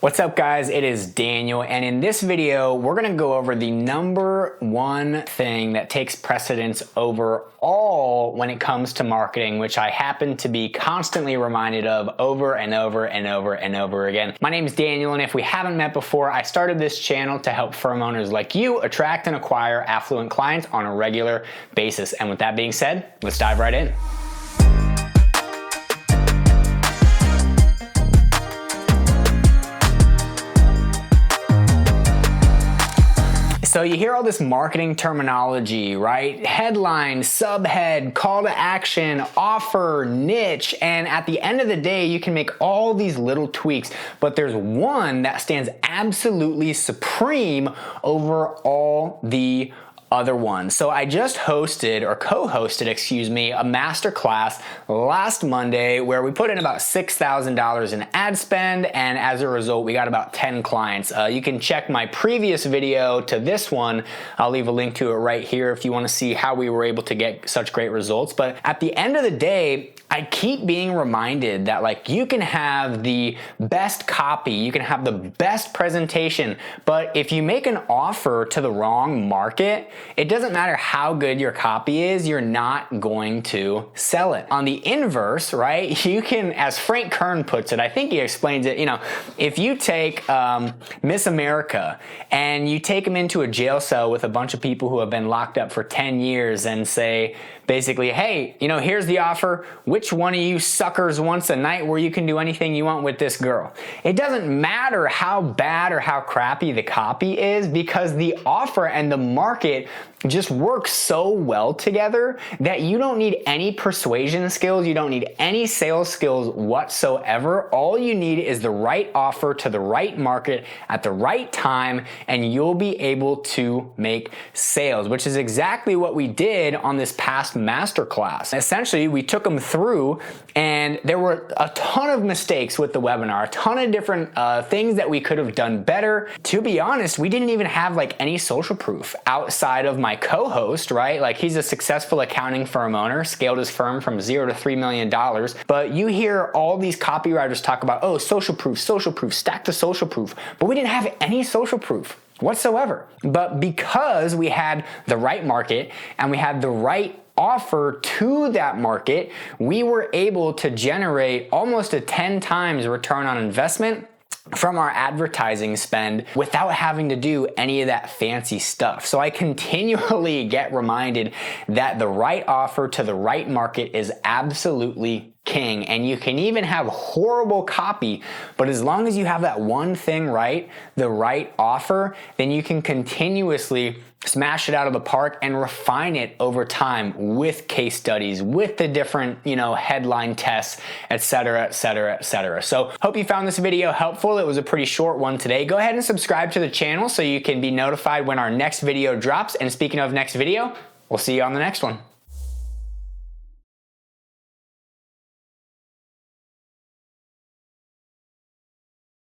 What's up guys, it is Daniel, and in this video we're going to go over the number one thing that takes precedence over all when it comes to marketing, which I happen to be constantly reminded of over and over and over and over again. My name is Daniel, and if we haven't met before, I started this channel to help firm owners like you attract and acquire affluent clients on a regular basis. And with that being said, let's dive right in. So you hear all this marketing terminology, right? Headline, subhead, call to action, offer, niche, and at the end of the day, you can make all these little tweaks, but there's one that stands absolutely supreme over all the other ones. So I just hosted or co-hosted, a masterclass last Monday where we put in about $6,000 in ad spend, and as a result, we got about 10 clients. You can check my previous video to this one. I'll leave a link to it right here if you want to see how we were able to get such great results. But at the end of the day, I keep being reminded that like you can have the best copy, you can have the best presentation, but if you make an offer to the wrong market, it doesn't matter how good your copy is, you're not going to sell it. On the inverse, right, you can, as Frank Kern puts it, I think he explains it, if you take Miss America and you take them into a jail cell with a bunch of people who have been locked up for 10 years and say, basically, hey, here's the offer. Which one of you suckers wants a night where you can do anything you want with this girl? It doesn't matter how bad or how crappy the copy is, because the offer and the market just work so well together that you don't need any persuasion skills. You don't need any sales skills whatsoever. All you need is the right offer to the right market at the right time, and you'll be able to make sales, which is exactly what we did on this past masterclass. Essentially, we took them through, and there were a ton of mistakes with the webinar, a ton of different things that we could have done better. To be honest, we didn't even have like any social proof outside of my co-host, right? Like, he's a successful accounting firm owner, scaled his firm from $0 to $3 million. But you hear all these copywriters talk about, oh, social proof, stack the social proof. But we didn't have any social proof whatsoever. But because we had the right market and we had the right offer to that market, we were able to generate almost a 10 times return on investment from our advertising spend without having to do any of that fancy stuff. So I continually get reminded that the right offer to the right market is absolutely king. And you can even have horrible copy, but as long as you have that one thing right, the right offer, then you can continuously smash it out of the park and refine it over time with case studies, with the different, headline tests, etc., etc., etc. So hope you found this video helpful. It was a pretty short one today. Go ahead and subscribe to the channel so you can be notified when our next video drops. And speaking of next video, we'll see you on the next one.